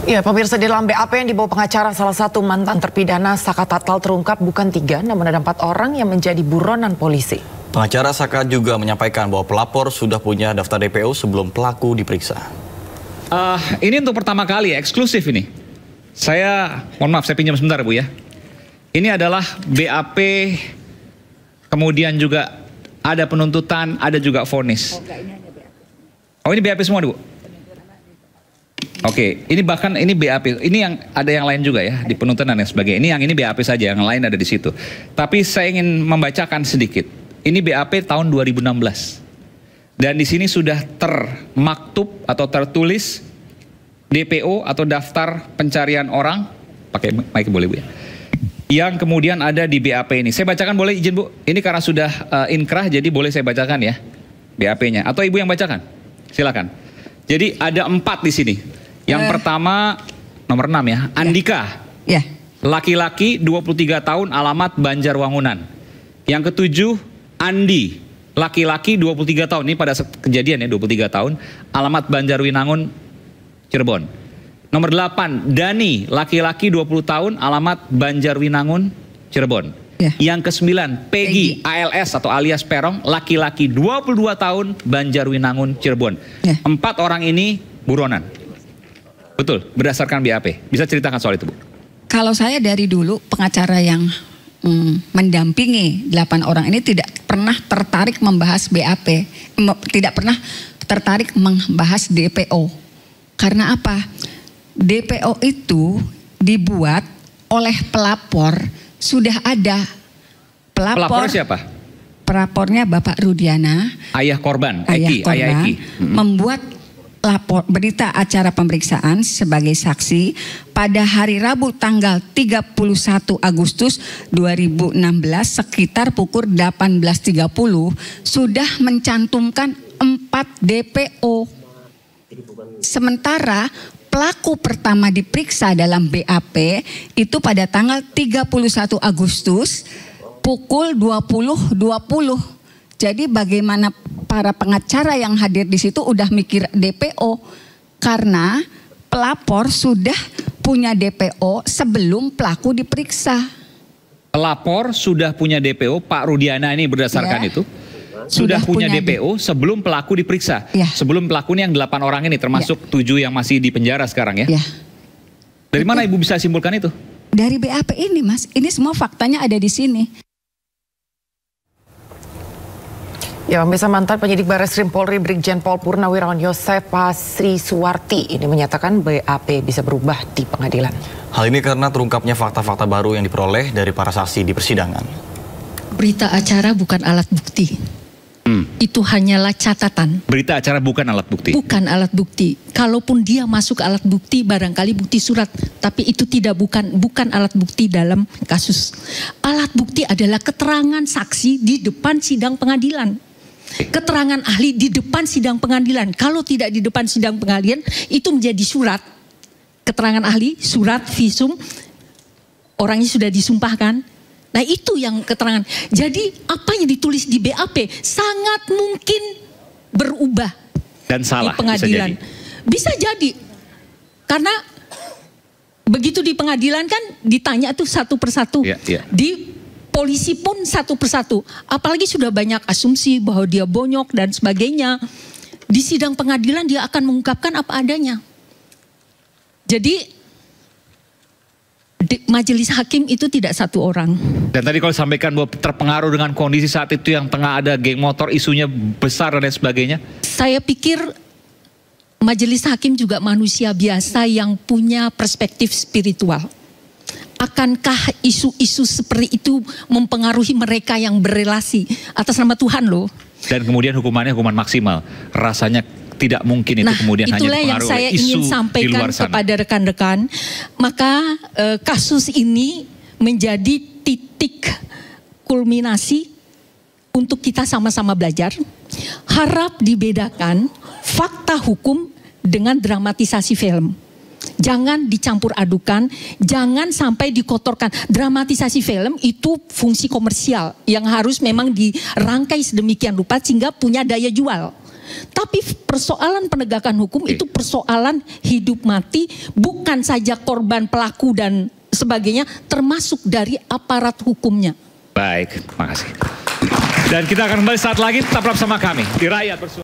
Ya, pemirsa, di dalam BAP yang dibawa pengacara salah satu mantan terpidana Saka Tatal terungkap bukan 3, namun ada 4 orang yang menjadi buronan polisi. Pengacara Saka juga menyampaikan bahwa pelapor sudah punya daftar DPO sebelum pelaku diperiksa. Ini untuk pertama kali, eksklusif ini. Mohon maaf, saya pinjam sebentar Bu ya. Ini adalah BAP, kemudian juga ada penuntutan, ada juga vonis. Oh, ini BAP semua Bu? Oke, ini bahkan ini BAP, ini yang ada yang lain juga ya di penuntutan dan sebagainya. Ini BAP saja, yang lain ada di situ. Tapi saya ingin membacakan sedikit. Ini BAP tahun 2016. Dan di sini sudah termaktub atau tertulis DPO atau daftar pencarian orang, pakai mic boleh Bu ya. Yang kemudian ada di BAP ini. Saya bacakan boleh izin Bu? Ini karena sudah inkrah jadi boleh saya bacakan ya BAP-nya. Atau Ibu yang bacakan? Silakan. Jadi ada 4 di sini. Yang pertama nomor 6 ya, Andika. Ya. Laki-laki 23 tahun alamat Banjarwangunan. Yang ketujuh Andi, laki-laki 23 tahun, ini pada kejadian ya 23 tahun, alamat Banjarwinangun Cirebon. Nomor 8 Dani, laki-laki 20 tahun, alamat Banjarwinangun Cirebon. Ya. Yang ke-9 Peggy ALS atau alias Perong, laki-laki 22 tahun, Banjarwinangun Cirebon. Ya. 4 orang ini buronan. Betul, berdasarkan BAP. Bisa ceritakan soal itu Bu? Kalau saya dari dulu pengacara yang mendampingi 8 orang ini tidak pernah tertarik membahas BAP, tidak pernah tertarik membahas DPO. Karena apa? DPO itu dibuat oleh pelapor, sudah ada. Pelapor siapa? Pelapornya Bapak Rudiana. Ayah korban, Ayah Eki. Membuat berita acara pemeriksaan sebagai saksi pada hari Rabu tanggal 31 Agustus 2016 sekitar pukul 18.30 sudah mencantumkan 4 DPO. Sementara pelaku pertama diperiksa dalam BAP itu pada tanggal 31 Agustus pukul 20.20. Jadi bagaimana para pengacara yang hadir di situ udah mikir DPO karena pelapor sudah punya DPO sebelum pelaku diperiksa. Pelapor sudah punya DPO, Pak Rudiana ini berdasarkan Ya. itu sudah punya DPO sebelum pelaku diperiksa. Ya. Sebelum pelaku ini yang 8 orang ini termasuk 7 yang masih di penjara sekarang ya. Ya. Dari mana Ibu bisa simpulkan itu? Dari BAP ini Mas, ini semua faktanya ada di sini. Ya, pemirsa, mantan penyidik Barreskrim Polri Brigjen Pol Purnawirawan Yosef Sri Suwarti ini menyatakan BAP bisa berubah di pengadilan. Hal ini karena terungkapnya fakta-fakta baru yang diperoleh dari para saksi di persidangan. Berita acara bukan alat bukti. Itu hanyalah catatan. Berita acara bukan alat bukti. Bukan alat bukti. Kalaupun dia masuk alat bukti, barangkali bukti surat, tapi itu bukan alat bukti dalam kasus. Alat bukti adalah keterangan saksi di depan sidang pengadilan. Keterangan ahli di depan sidang pengadilan. Kalau tidak di depan sidang pengadilan, itu menjadi surat. Keterangan ahli, surat, visum, orangnya sudah disumpahkan. Nah itu yang keterangan. Jadi apa yang ditulis di BAP sangat mungkin berubah dan salah di pengadilan. Bisa jadi. Karena begitu di pengadilan kan ditanya tuh satu persatu. Ya, ya. Di polisi pun satu persatu. Apalagi sudah banyak asumsi bahwa dia bonyok dan sebagainya. Di sidang pengadilan dia akan mengungkapkan apa adanya. Jadi majelis hakim itu tidak satu orang. Dan tadi kalau sampaikan bahwa terpengaruh dengan kondisi saat itu yang tengah ada geng motor, isunya besar dan sebagainya. Saya pikir majelis hakim juga manusia biasa yang punya perspektif spiritual. Akankah isu-isu seperti itu mempengaruhi mereka yang berelasi atas nama Tuhan loh? Dan kemudian hukumannya hukuman maksimal. Rasanya tidak mungkin itu kemudian hanya itulah yang dipengaruhi saya oleh isu ingin di sampaikan luar sana. kepada rekan-rekan. Maka kasus ini menjadi titik kulminasi untuk kita sama-sama belajar. Harap dibedakan fakta hukum dengan dramatisasi film. Jangan dicampur adukan, jangan sampai dikotorkan. Dramatisasi film itu fungsi komersial yang harus memang dirangkai sedemikian rupa sehingga punya daya jual. Tapi persoalan penegakan hukum itu persoalan hidup mati, bukan saja korban, pelaku dan sebagainya, termasuk dari aparat hukumnya. Baik, makasih. Dan kita akan kembali saat lagi, tetaplah bersama kami di Rakyat Bersuara.